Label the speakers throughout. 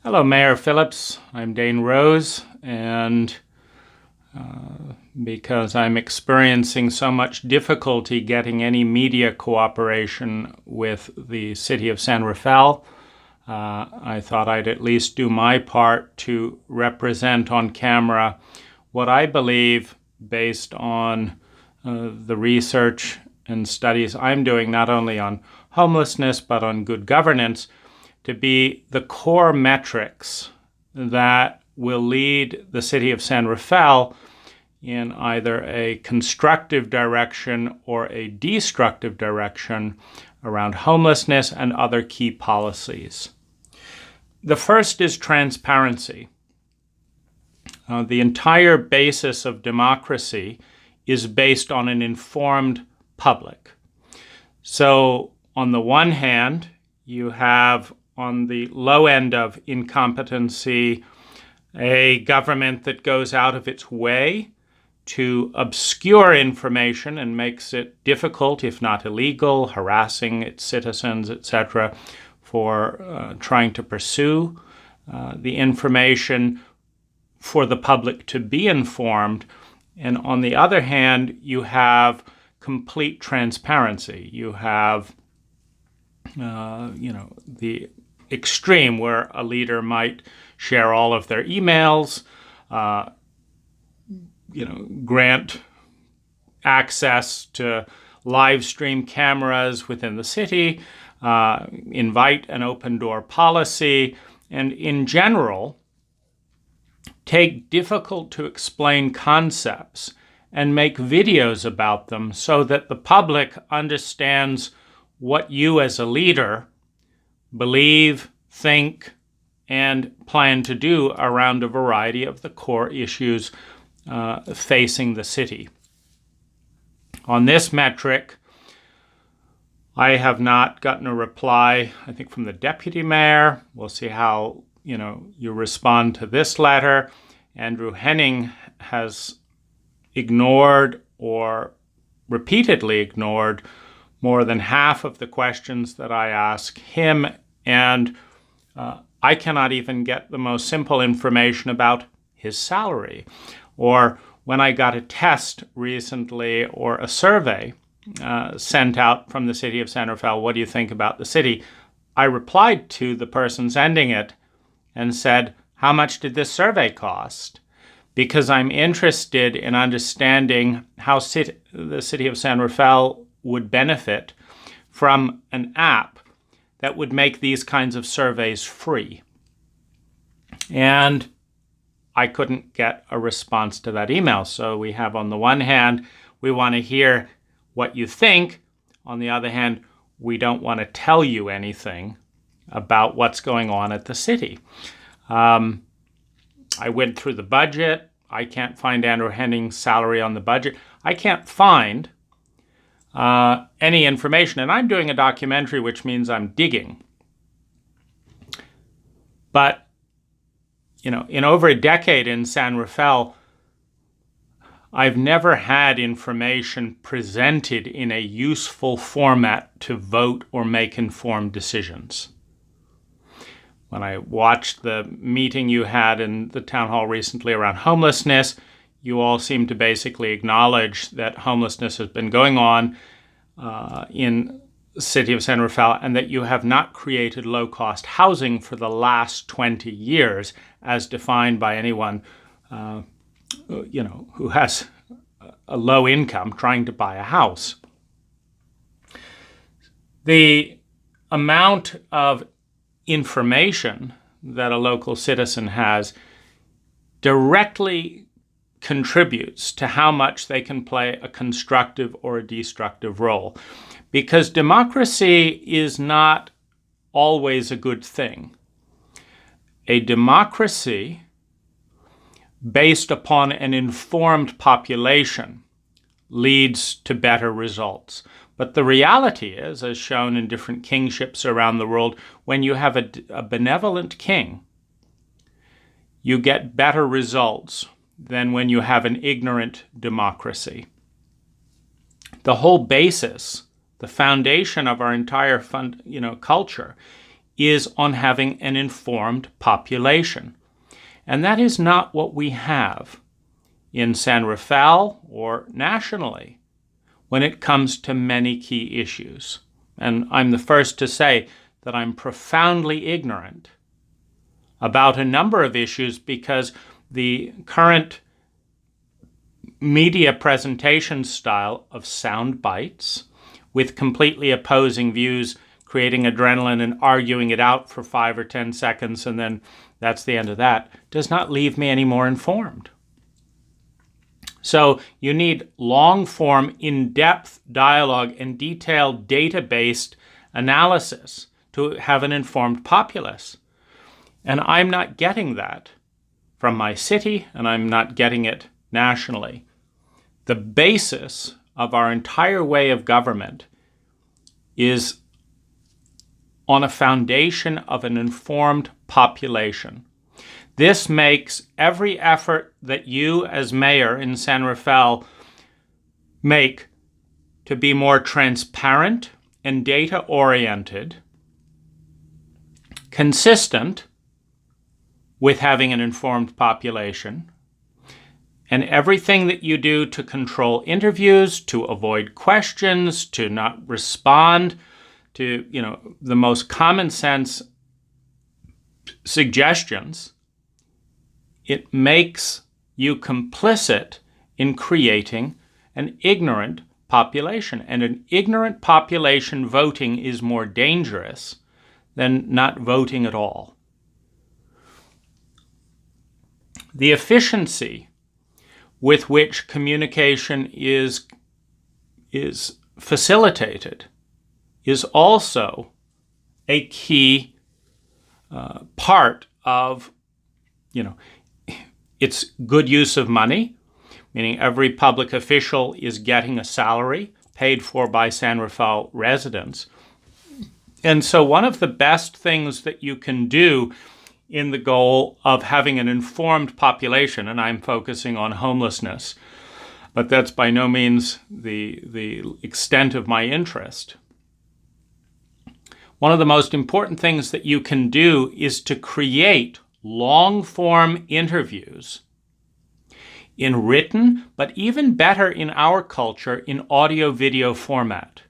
Speaker 1: Hello, Mayor Phillips. I'm Dane Rose, and because I'm experiencing so much difficulty getting any media cooperation with the city of San Rafael, I thought I'd at least do my part to represent on camera what I believe, based on the research and studies I'm doing, not only on homelessness but on good governance, to be the core metrics that will lead the city of San Rafael in either a constructive direction or a destructive direction around homelessness and other key policies. The first is transparency. The entire basis of democracy is based on an informed public. So on the one hand, you have on the low end of incompetency a government that goes out of its way to obscure information and makes it difficult, if not illegal, harassing its citizens, etc., for trying to pursue the information for the public to be informed. And on the other hand, you have complete transparency. You have the extreme where a leader might share all of their emails, grant access to live stream cameras within the city, invite an open door policy, and in general, take difficult to explain concepts and make videos about them so that the public understands what you as a leader believe, think, and plan to do around a variety of the core issues facing the city. On this metric, I have not gotten a reply, I think, from the deputy mayor. We'll see how you respond to this letter. Andrew Henning has ignored or repeatedly ignored more than half of the questions that I ask him, and I cannot even get the most simple information about his salary. Or when I got a test recently or a survey sent out from the city of San Rafael, what do you think about the city? I replied to the person sending it and said, how much did this survey cost? Because I'm interested in understanding how the city of San Rafael would benefit from an app that would make these kinds of surveys free. And I couldn't get a response to that email. So we have, on the one hand, we want to hear what you think. On the other hand, we don't want to tell you anything about what's going on at the city. I went through the budget. I can't find Andrew Henning's salary on the budget. I can't find any information. And I'm doing a documentary, which means I'm digging. But, in over a decade in San Rafael, I've never had information presented in a useful format to vote or make informed decisions. When I watched the meeting you had in the town hall recently around homelessness, you all seem to basically acknowledge that homelessness has been going on in the city of San Rafael, and that you have not created low-cost housing for the last 20 years, as defined by anyone who has a low income trying to buy a house. The amount of information that a local citizen has directly contributes to how much they can play a constructive or a destructive role. Because democracy is not always a good thing. A democracy based upon an informed population leads to better results. But the reality is, as shown in different kingships around the world, when you have a benevolent king, you get better results than when you have an ignorant democracy. The whole basis, the foundation of our entire culture is on having an informed population. And that is not what we have in San Rafael or nationally when it comes to many key issues. And I'm the first to say that I'm profoundly ignorant about a number of issues because the current media presentation style of sound bites with completely opposing views, creating adrenaline and arguing it out for 5 or 10 seconds, and then that's the end of that, does not leave me any more informed. So you need long-form, in-depth dialogue and detailed data-based analysis to have an informed populace. And I'm not getting that from my city, and I'm not getting it nationally. The basis of our entire way of government is on a foundation of an informed population. This makes every effort that you as mayor in San Rafael make to be more transparent and data-oriented, consistent with having an informed population, and everything that you do to control interviews, to avoid questions, to not respond to, the most common sense suggestions, it makes you complicit in creating an ignorant population. And an ignorant population voting is more dangerous than not voting at all. The efficiency with which communication is facilitated is also a key part of, it's good use of money, meaning every public official is getting a salary paid for by San Rafael residents. And so one of the best things that you can do in the goal of having an informed population, and I'm focusing on homelessness, but that's by no means the extent of my interest. One of the most important things that you can do is to create long-form interviews in written, but even better in our culture, in audio-video format.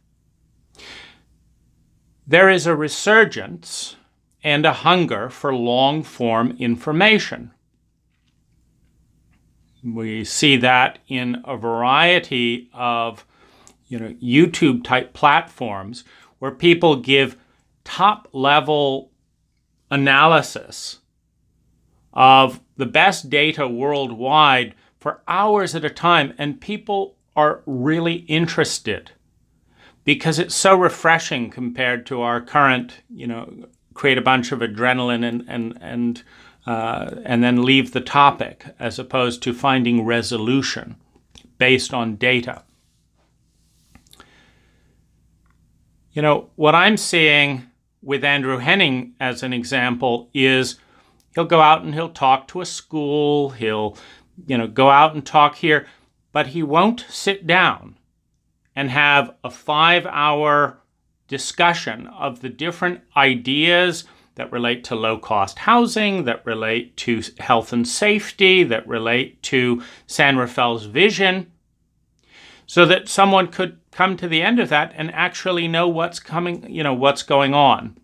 Speaker 1: There is a resurgence and a hunger for long-form information. We see that in a variety of YouTube-type platforms where people give top-level analysis of the best data worldwide for hours at a time, and people are really interested because it's so refreshing compared to our current, create a bunch of adrenaline and then leave the topic, as opposed to finding resolution based on data. What I'm seeing with Andrew Henning as an example is he'll go out and he'll talk to a school, he'll go out and talk here, but he won't sit down and have a 5-hour discussion of the different ideas that relate to low-cost housing, that relate to health and safety, that relate to San Rafael's vision, so that someone could come to the end of that and actually know what's coming, what's going on.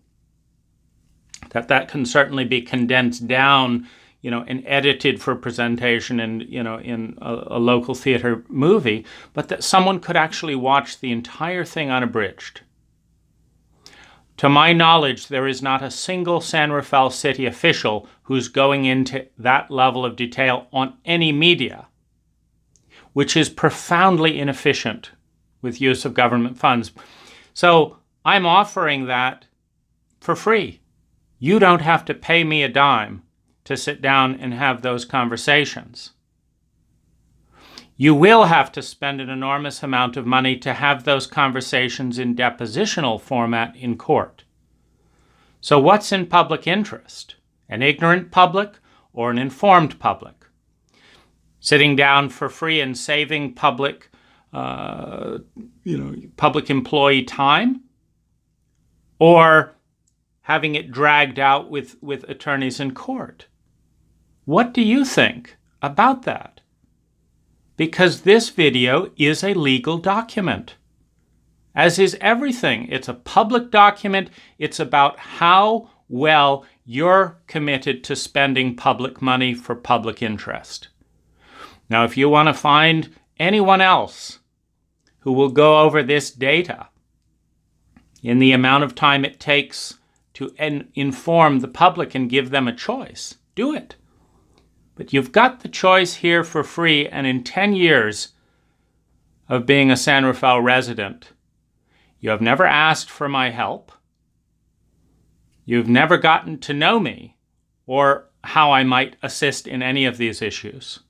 Speaker 1: That can certainly be condensed down, and edited for presentation and, in a local theater movie, but that someone could actually watch the entire thing unabridged. To my knowledge, there is not a single San Rafael city official who's going into that level of detail on any media, which is profoundly inefficient with use of government funds. So I'm offering that for free. You don't have to pay me a dime to sit down and have those conversations. You will have to spend an enormous amount of money to have those conversations in depositional format in court. So what's in public interest? An ignorant public or an informed public? Sitting down for free and saving public employee time? Or having it dragged out with attorneys in court. What do you think about that? Because this video is a legal document, as is everything. It's a public document. It's about how well you're committed to spending public money for public interest. Now, if you want to find anyone else who will go over this data in the amount of time it takes to inform the public and give them a choice, do it. But you've got the choice here for free, and in 10 years of being a San Rafael resident, you have never asked for my help. You've never gotten to know me or how I might assist in any of these issues.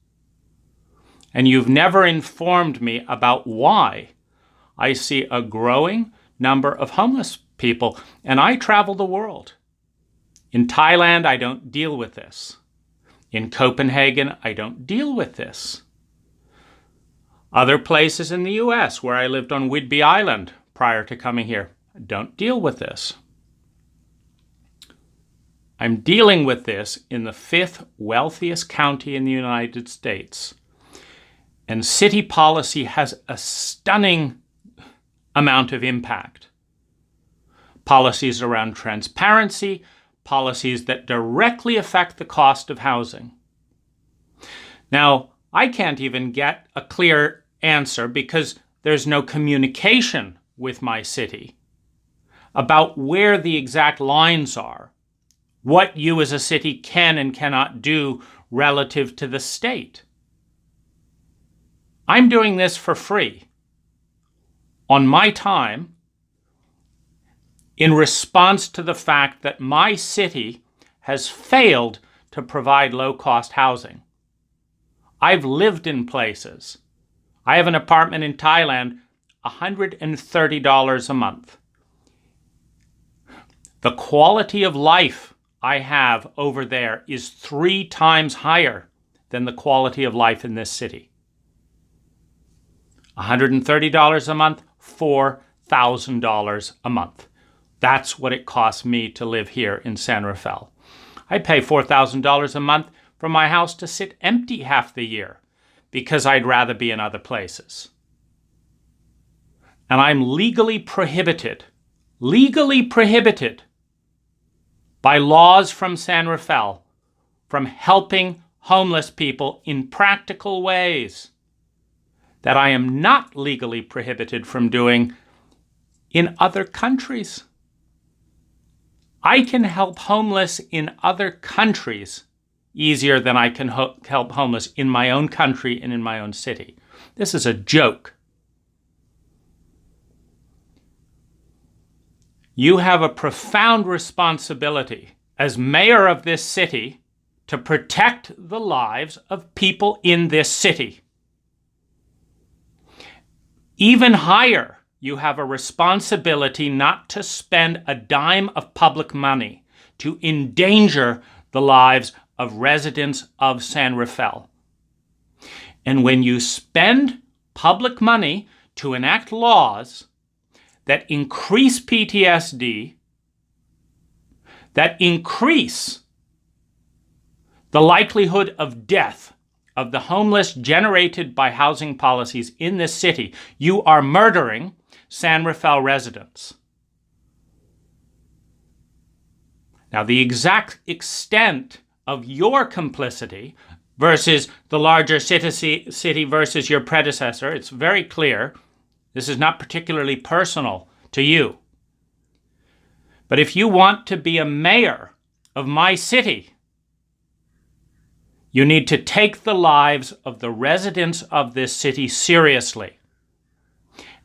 Speaker 1: And you've never informed me about why I see a growing number of homeless people, and I travel the world. In Thailand, I don't deal with this. In Copenhagen, I don't deal with this. Other places in the US, where I lived on Whidbey Island prior to coming here, don't deal with this. I'm dealing with this in the 5th wealthiest county in the United States. And city policy has a stunning amount of impact. Policies around transparency, policies that directly affect the cost of housing. Now, I can't even get a clear answer because there's no communication with my city about where the exact lines are, what you as a city can and cannot do relative to the state. I'm doing this for free, on my time, in response to the fact that my city has failed to provide low-cost housing. I've lived in places. I have an apartment in Thailand, $130 a month. The quality of life I have over there is 3 times higher than the quality of life in this city. $130 a month, $4,000 a month. That's what it costs me to live here in San Rafael. I pay $4,000 a month for my house to sit empty half the year because I'd rather be in other places. And I'm legally prohibited by laws from San Rafael from helping homeless people in practical ways that I am not legally prohibited from doing in other countries. I can help homeless in other countries easier than I can help homeless in my own country and in my own city. This is a joke. You have a profound responsibility as mayor of this city to protect the lives of people in this city. Even higher, you have a responsibility not to spend a dime of public money to endanger the lives of residents of San Rafael. And when you spend public money to enact laws that increase PTSD, that increase the likelihood of death of the homeless generated by housing policies in this city, you are murdering San Rafael residents. Now, the exact extent of your complicity versus the larger city versus your predecessor, it's very clear. This is not particularly personal to you. But if you want to be a mayor of my city, you need to take the lives of the residents of this city seriously.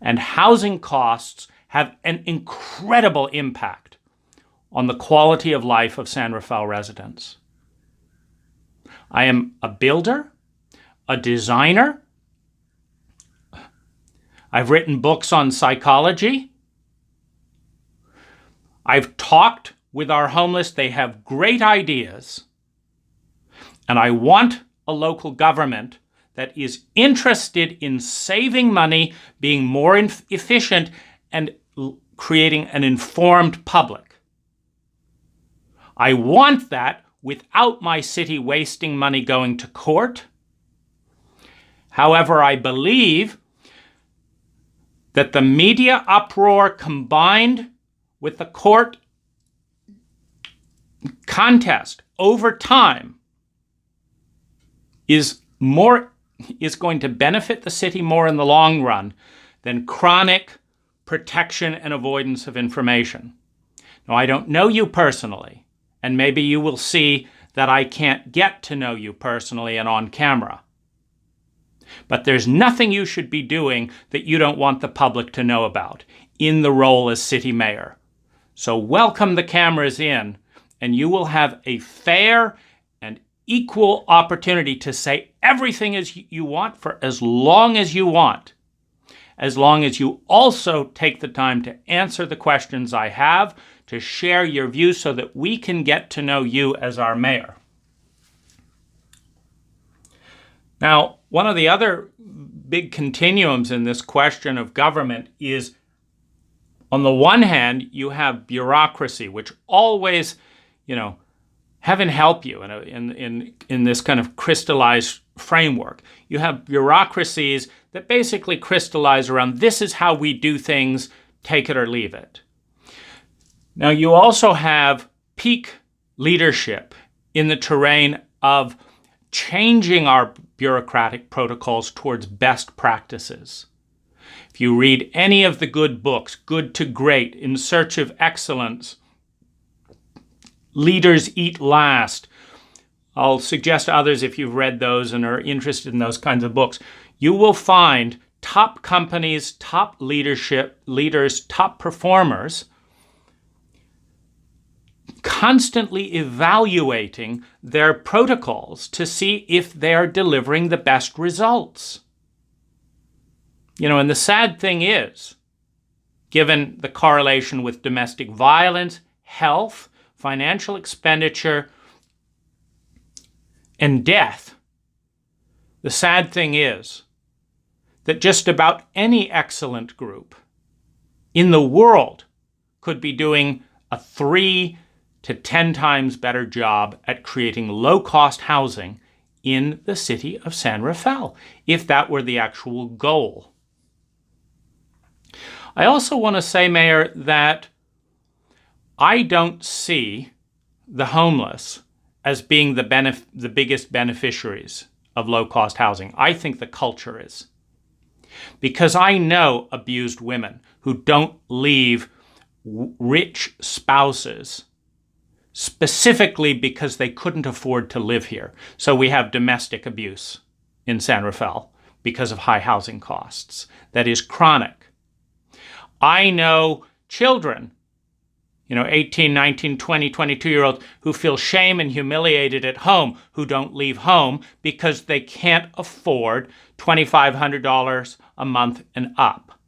Speaker 1: And housing costs have an incredible impact on the quality of life of San Rafael residents. I am a builder, a designer. I've written books on psychology. I've talked with our homeless. They have great ideas. And I want a local government that is interested in saving money, being more efficient, and creating an informed public. I want that without my city wasting money going to court. However, I believe that the media uproar combined with the court contest over time is going to benefit the city more in the long run than chronic protection and avoidance of information. Now, I don't know you personally, and maybe you will see that I can't get to know you personally and on camera. But there's nothing you should be doing that you don't want the public to know about in the role as city mayor. So welcome the cameras in, and you will have a fair and equal opportunity to say everything as you want for as long as you want, as long as you also take the time to answer the questions I have, to share your views so that we can get to know you as our mayor. Now, one of the other big continuums in this question of government is, on the one hand, you have bureaucracy, which always, heaven help you in this kind of crystallized framework. You have bureaucracies that basically crystallize around, this is how we do things, take it or leave it. Now, you also have peak leadership in the terrain of changing our bureaucratic protocols towards best practices. If you read any of the good books, Good to Great, In Search of Excellence, Leaders Eat Last, I'll suggest to others if you've read those and are interested in those kinds of books, you will find top companies, top leaders, top performers constantly evaluating their protocols to see if they're delivering the best results. And the sad thing is, given the correlation with domestic violence, health, financial expenditure, and death, the sad thing is that just about any excellent group in the world could be doing a 3 to 10 times better job at creating low-cost housing in the city of San Rafael, if that were the actual goal. I also want to say, Mayor, that I don't see the homeless as being the biggest beneficiaries of low-cost housing. I think the culture is. Because I know abused women who don't leave rich spouses specifically because they couldn't afford to live here. So we have domestic abuse in San Rafael because of high housing costs. That is chronic. I know children, 18, 19, 20, 22-year-olds who feel shame and humiliated at home, who don't leave home because they can't afford $2,500 a month and up.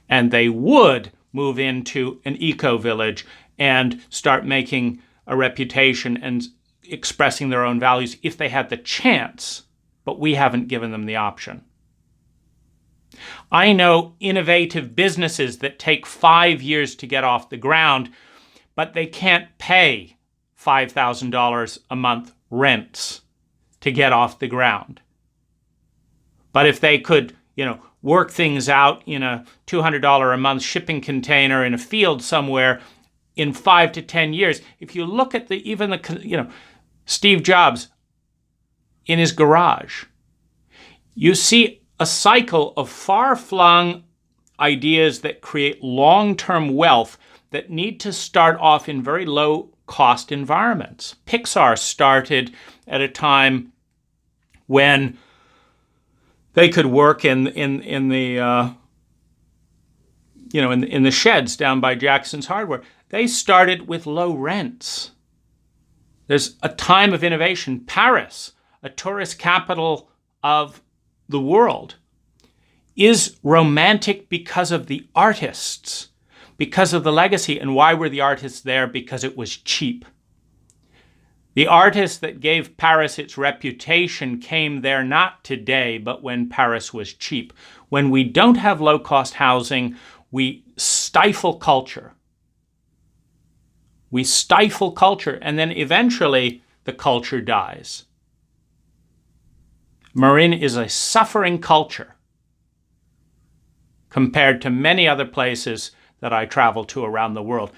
Speaker 1: And they would move into an eco-village and start making a reputation and expressing their own values if they had the chance, but we haven't given them the option. I know innovative businesses that take 5 years to get off the ground, but they can't pay $5,000 a month rents to get off the ground. But if they could, work things out in a $200 a month shipping container in a field somewhere in 5 to 10 years, if you look at Steve Jobs in his garage, you see a cycle of far-flung ideas that create long-term wealth that need to start off in very low-cost environments. Pixar started at a time when they could work in the sheds down by Jackson's Hardware. They started with low rents. There's a time of innovation. Paris, a tourist capital of the world, is romantic because of the artists, because of the legacy. And why were the artists there? Because it was cheap. The artists that gave Paris its reputation came there not today, but when Paris was cheap. When we don't have low-cost housing, we stifle culture. We stifle culture, and then eventually the culture dies. Marin is a suffering culture compared to many other places that I travel to around the world.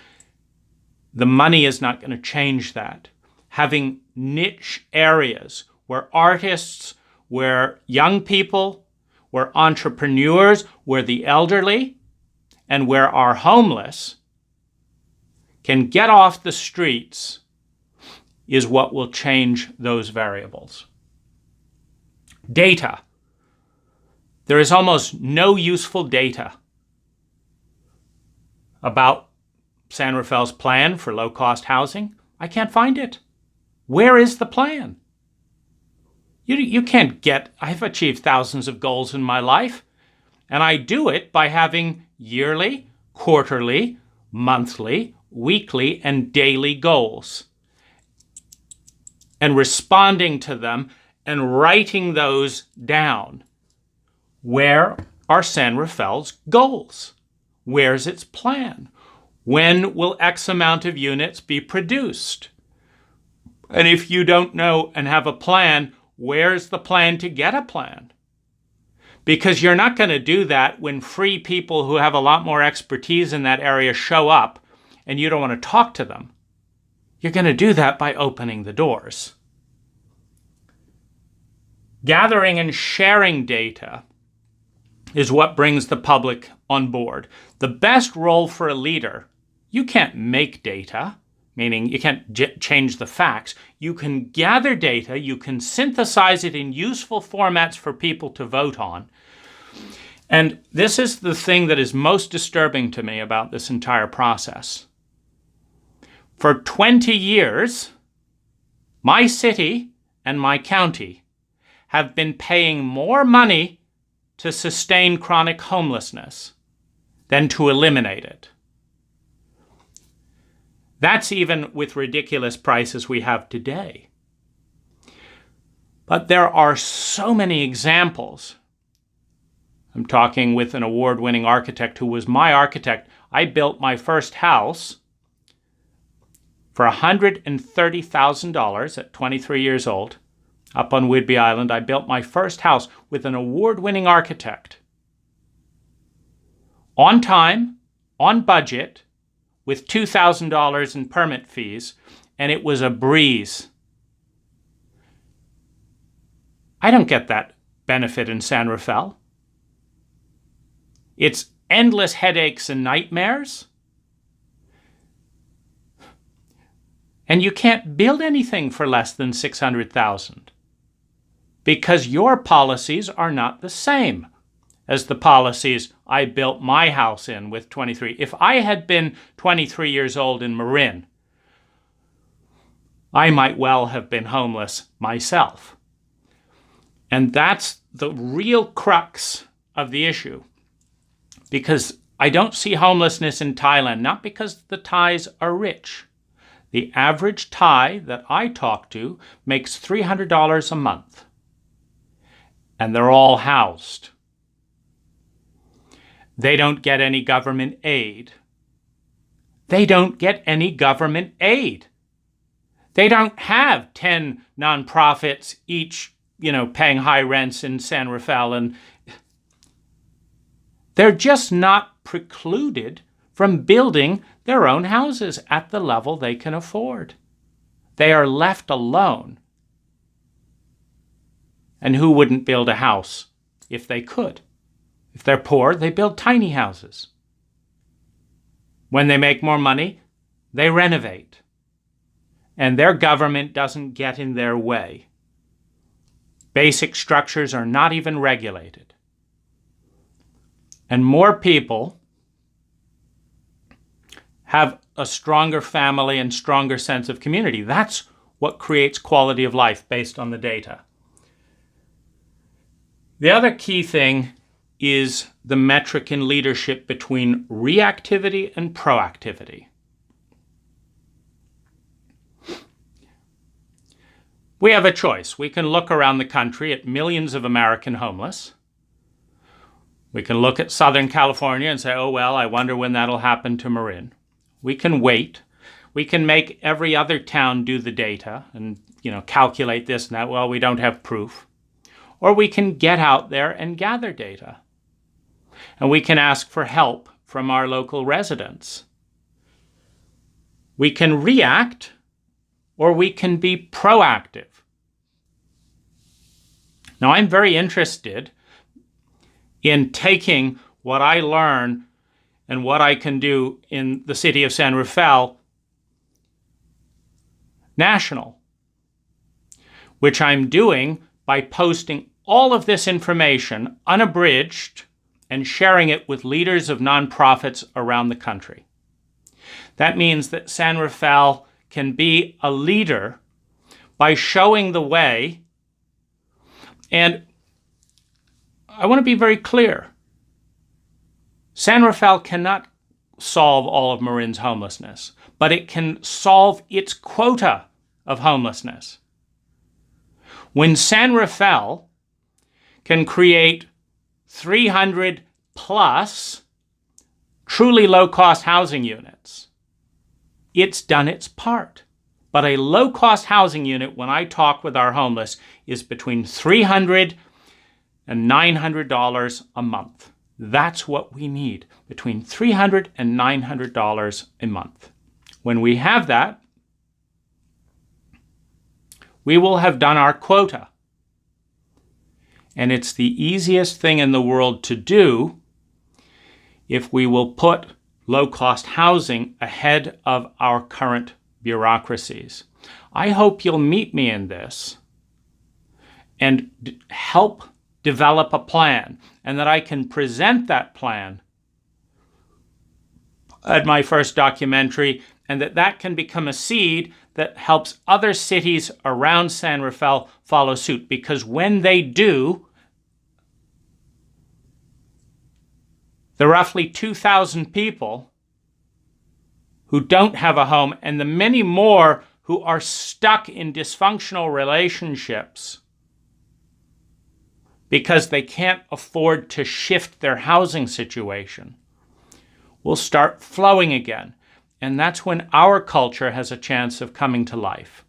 Speaker 1: The money is not going to change that. Having niche areas where artists, where young people, where entrepreneurs, where the elderly, and where our homeless can get off the streets is what will change those variables. Data. There is almost no useful data about San Rafael's plan for low-cost housing. I can't find it. Where is the plan? You can't get, I've achieved thousands of goals in my life, and I do it by having yearly, quarterly, monthly, weekly, and daily goals, and responding to them and writing those down. Where are San Rafael's goals? Where's its plan? When will X amount of units be produced? And if you don't know and have a plan, where's the plan to get a plan? Because you're not going to do that when free people who have a lot more expertise in that area show up and you don't want to talk to them. You're going to do that by opening the doors. Gathering and sharing data is what brings the public on board. The best role for a leader, you can't make data, meaning you can't change the facts. You can gather data, you can synthesize it in useful formats for people to vote on. And this is the thing that is most disturbing to me about this entire process. For 20 years, my city and my county have been paying more money to sustain chronic homelessness than to eliminate it. That's even with ridiculous prices we have today. But there are so many examples. I'm talking with an award-winning architect who was my architect. I built my first house for $130,000 at 23 years old. Up on Whidbey Island, I built my first house with an award-winning architect. On time, on budget, with $2,000 in permit fees, and it was a breeze. I don't get that benefit in San Rafael. It's endless headaches and nightmares. And you can't build anything for less than $600,000 because your policies are not the same as the policies I built my house in with 23. If I had been 23 years old in Marin, I might well have been homeless myself. And that's the real crux of the issue. Because I don't see homelessness in Thailand, not because the Thais are rich. The average Thai that I talk to makes $300 a month. And they're all housed. They don't get any government aid. They don't get any government aid. They don't have 10 nonprofits each, paying high rents in San Rafael. And they're just not precluded from building their own houses at the level they can afford. They are left alone. And who wouldn't build a house if they could? If they're poor, they build tiny houses. When they make more money, they renovate. And their government doesn't get in their way. Basic structures are not even regulated. And more people have a stronger family and stronger sense of community. That's what creates quality of life based on the data. The other key thing is the metric in leadership between reactivity and proactivity. We have a choice. We can look around the country at millions of American homeless. We can look at Southern California and say, oh, well, I wonder when that'll happen to Marin. We can wait. We can make every other town do the data and, calculate this and that. Well, we don't have proof. Or we can get out there and gather data. And we can ask for help from our local residents. We can react, or we can be proactive. Now, I'm very interested in taking what I learn and what I can do in the city of San Rafael national, which I'm doing by posting all of this information unabridged and sharing it with leaders of nonprofits around the country. That means that San Rafael can be a leader by showing the way. And I want to be very clear. San Rafael cannot solve all of Marin's homelessness, but it can solve its quota of homelessness. When San Rafael can create 300 plus truly low-cost housing units, it's done its part. But a low-cost housing unit, when I talk with our homeless, is between $300 and $900 a month. That's what we need, between $300 and $900 a month. When we have that, we will have done our quota. And it's the easiest thing in the world to do if we will put low-cost housing ahead of our current bureaucracies. I hope you'll meet me in this and help develop a plan, and that I can present that plan at my first documentary, and that can become a seed that helps other cities around San Rafael follow suit. Because when they do, the roughly 2,000 people who don't have a home and the many more who are stuck in dysfunctional relationships because they can't afford to shift their housing situation will start flowing again. And that's when our culture has a chance of coming to life.